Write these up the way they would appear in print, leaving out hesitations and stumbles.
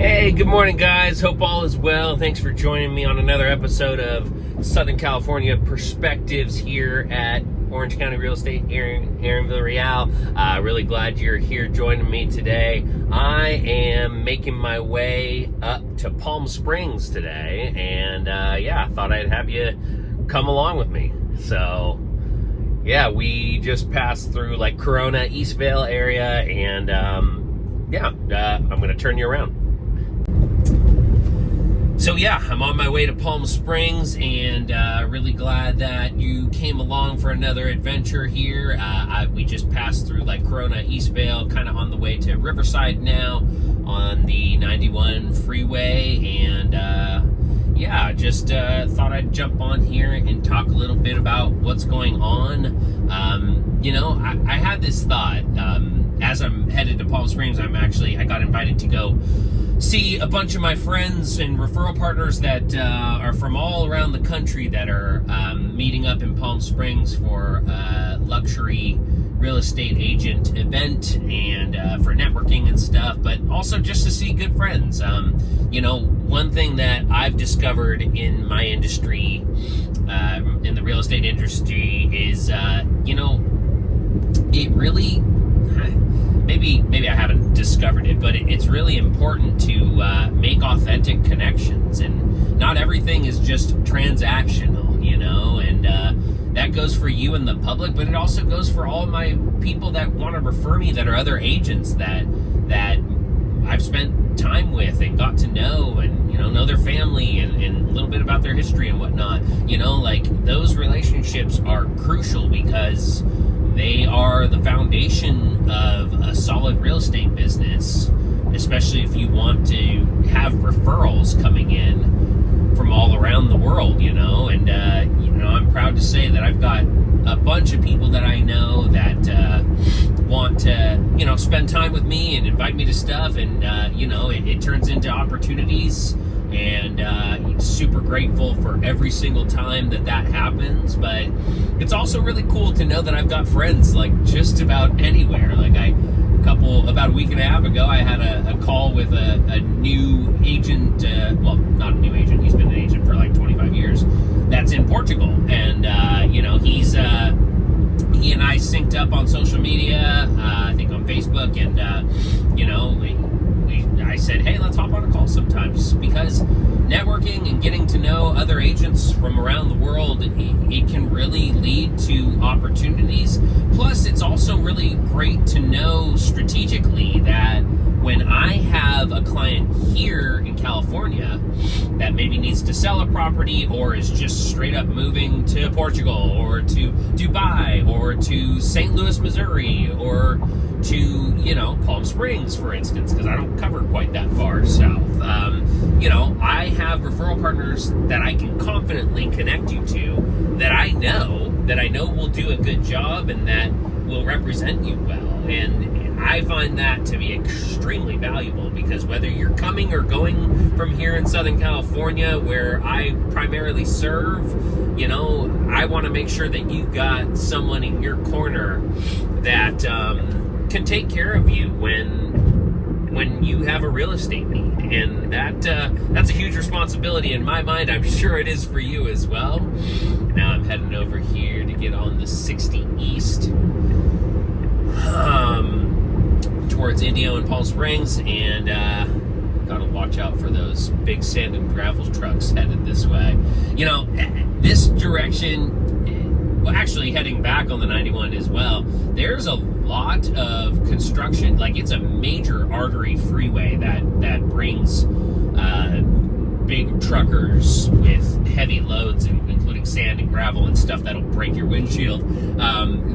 Hey, good morning, guys. Hope all is well. Thanks for joining me on another episode of Southern California Perspectives here at Orange County Real Estate in Villarreal. Really glad you're here joining me today. I am making my way up to Palm Springs today, and I thought I'd have you come along with me. So, we just passed through like Corona, Eastvale area, and I'm going to turn you around. So I'm on my way to Palm Springs, and really glad that you came along for another adventure here. We just passed through like Corona, Eastvale, kind of on the way to Riverside now on the 91 freeway, and just thought I'd jump on here and talk a little bit about what's going on. I had this thought as I'm headed to Palm Springs. I got invited to go see a bunch of my friends and referral partners that are from all around the country that are meeting up in Palm Springs for a luxury real estate agent event and for networking and stuff, but also just to see good friends. One thing that I've discovered in my industry, in the real estate industry, is, it really... Maybe I haven't discovered it, but it's really important to make authentic connections, and not everything is just transactional, and that goes for you and the public, but it also goes for all my people that want to refer me, that are other agents that I've spent time with and got to know, and know their family and a little bit about their history and whatnot. Those relationships are crucial because they are the foundation of a solid real estate business, especially if you want to have referrals coming in from all around the world, and I'm proud to say that I've got a bunch of people that I know that want to, spend time with me and invite me to stuff, and it turns into opportunities, and super grateful for every single time that happens. But it's also really cool to know that I've got friends like just about anywhere. About a week and a half ago, I had a call with a new agent, not a new agent, he's been an agent for like 25 years, that's in Portugal, and he and I synced up on social media, I think on Facebook, and I said, hey, let's hop on a call sometimes, because networking and getting to know other agents from around the world, it can really lead to opportunities. Plus, it's also really great to know strategically that when I have a client here in California that maybe needs to sell a property, or is just straight up moving to Portugal or to Dubai or to St. Louis, Missouri, or to, Palm Springs, for instance, because I don't cover quite that far south. I have referral partners that I can confidently connect you to, that I know will do a good job and that will represent you well. And I find that to be extremely valuable, because whether you're coming or going from here in Southern California, where I primarily serve, I want to make sure that you've got someone in your corner that can take care of you when you have a real estate need. And that's a huge responsibility in my mind. I'm sure it is for you as well. Now I'm heading over here to get on the 60 East towards Indio and Palm Springs, and gotta watch out for those big sand and gravel trucks headed this way. This direction, well, actually heading back on the 91 as well, there's a lot of construction. Like, it's a major artery freeway that brings big truckers with heavy loads, including sand and gravel and stuff that'll break your windshield,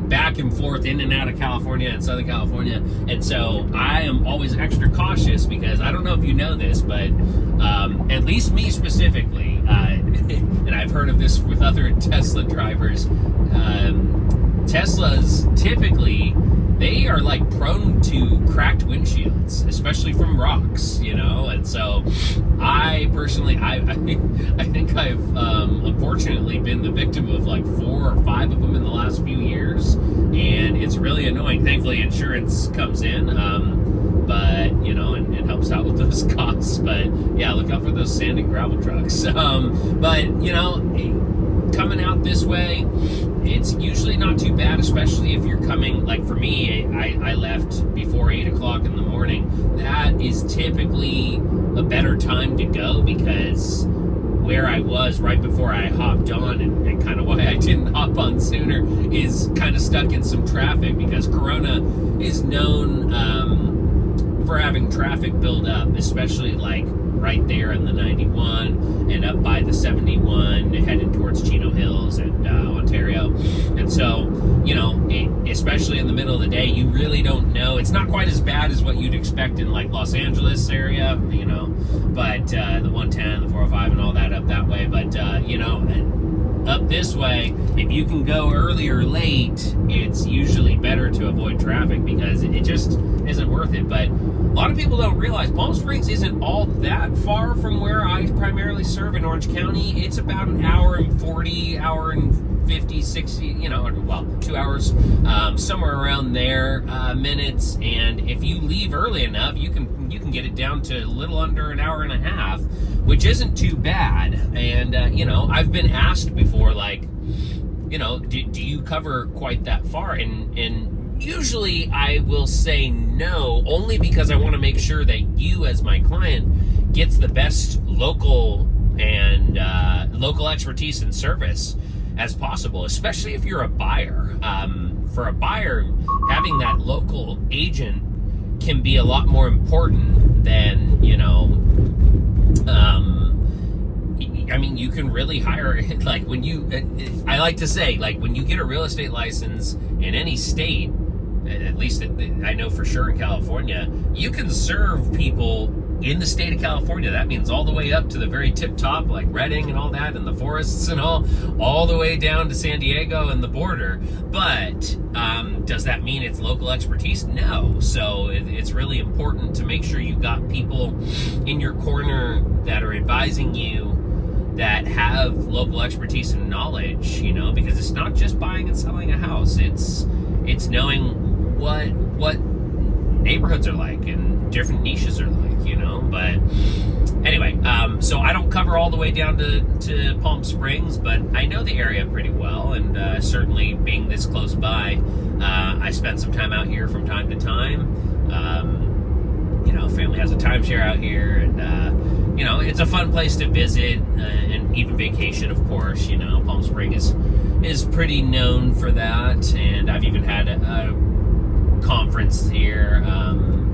back and forth in and out of California and Southern California. And so I am always extra cautious, because I don't know if you know this, but at least me specifically, and I've heard of this with other Tesla drivers, Teslas typically, they are like prone to cracked windshields, especially from rocks, and so I personally, I think I've unfortunately been the victim of like 4 or 5 of them in the last few years, and it's really annoying. Thankfully insurance comes in, but and helps out with those costs. house. But yeah, look out for those sand and gravel trucks. But coming out this way, it's usually not too bad, especially if you're coming, like for me, I left before 8 o'clock in the morning. That is typically a better time to go, because where I was right before I hopped on, and kind of why I didn't hop on sooner, is kind of stuck in some traffic, because Corona is known for having traffic build up, especially like right there in the 91 and up by the 71 heading towards Chino Hills and Ontario. And so, especially in the middle of the day, you really don't know. It's not quite as bad as what you'd expect in like Los Angeles area, but the 110, the 405 and all that up that way. But, up this way, if you can go early or late, it's usually better to avoid traffic, because it just isn't worth it. But a lot of people don't realize Palm Springs isn't all that far from where I primarily serve in Orange County. It's about an hour and 40, hour and 50, 60, 2 hours, somewhere around there, minutes. And if you leave early enough, you can get it down to a little under an hour and a half, which isn't too bad. And, I've been asked before, like, do you cover quite that far? And usually I will say no, only because I want to make sure that you as my client gets the best local and local expertise and service as possible, especially if you're a buyer. For a buyer, having that local agent can be a lot more important than, you can really hire, like when I like to say, like when you get a real estate license in any state, at least I know for sure in California, you can serve people in the state of California. That means all the way up to the very tip top, like Redding and all that, and the forests and all the way down to San Diego and the border. But does that mean it's local expertise? No. So it's really important to make sure you got people in your corner that are advising you that have local expertise and knowledge, because it's not just buying and selling a house. It's knowing what neighborhoods are like and different niches are like, but anyway, so I don't cover all the way down to Palm Springs, but I know the area pretty well, and certainly being this close by, I spend some time out here from time to time. Family has a timeshare out here, and it's a fun place to visit, and even vacation, of course. Palm Springs is pretty known for that, and I've even had a conference here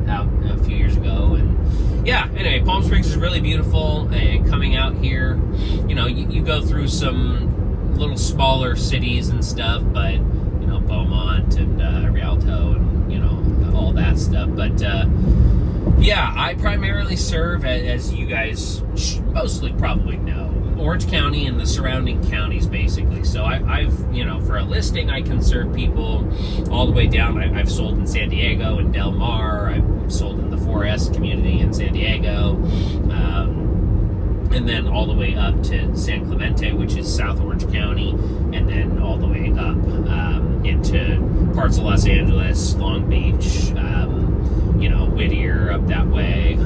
out a few years ago, and yeah, anyway, Palm Springs is really beautiful. And coming out here, you go through some little smaller cities and stuff, but Beaumont and Rialto and all that stuff, but yeah, I primarily serve, as you guys mostly probably know, Orange County and the surrounding counties, basically. So I've for a listing, I can serve people all the way down. I've sold in San Diego and Del Mar. I've sold in the 4S community in San Diego. And then all the way up to San Clemente, which is South Orange County, and then all the way up into parts of Los Angeles, Long Beach, Whittier, up that way.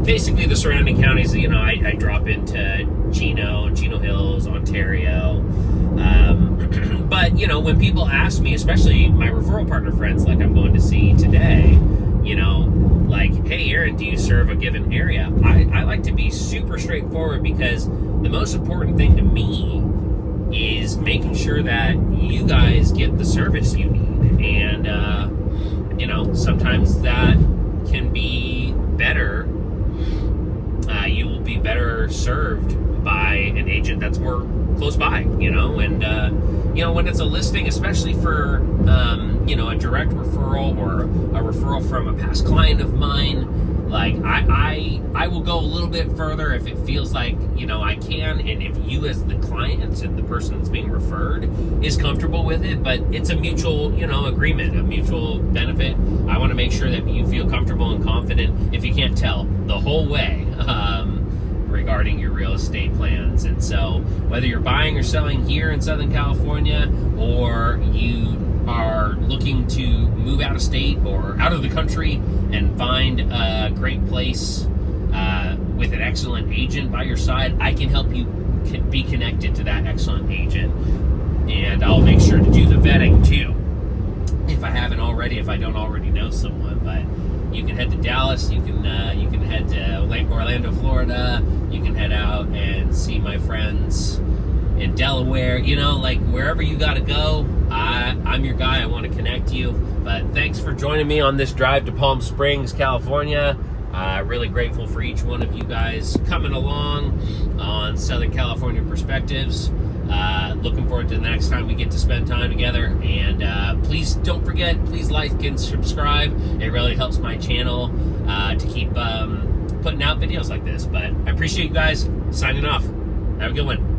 Basically the surrounding counties. I drop into Chino Hills, Ontario. But when people ask me, especially my referral partner friends, like I'm going to see today, like, hey, Aaron, do you serve a given area? I like to be super straightforward, because the most important thing to me is making sure that you guys get the service you need. And, sometimes that can be better. You will be better served by an agent that's more close by, and, when it's a listing, especially for, a direct referral or a referral from a past client of mine, like I will go a little bit further if it feels like, I can, and if you as the client and the person that's being referred is comfortable with it. But it's a mutual, agreement, a mutual benefit. I want to make sure that you feel comfortable and confident, if you can't tell, the whole way, regarding your real estate plans. And so whether you're buying or selling here in Southern California, or you are looking to move out of state or out of the country and find a great place with an excellent agent by your side, I can help you be connected to that excellent agent. And I'll make sure to do the vetting too, if I haven't already, if I don't already know someone. But you can head to Dallas, you can head to Orlando, Florida, you can head out and see my friends in Delaware, like wherever you got to go, I'm your guy. I want to connect you. But thanks for joining me on this drive to Palm Springs, California. Really grateful for each one of you guys coming along on Southern California Perspectives. Looking forward to the next time we get to spend time together. And please don't forget, please like and subscribe. It really helps my channel to keep putting out videos like this. But I appreciate you guys. Signing off. Have a good one.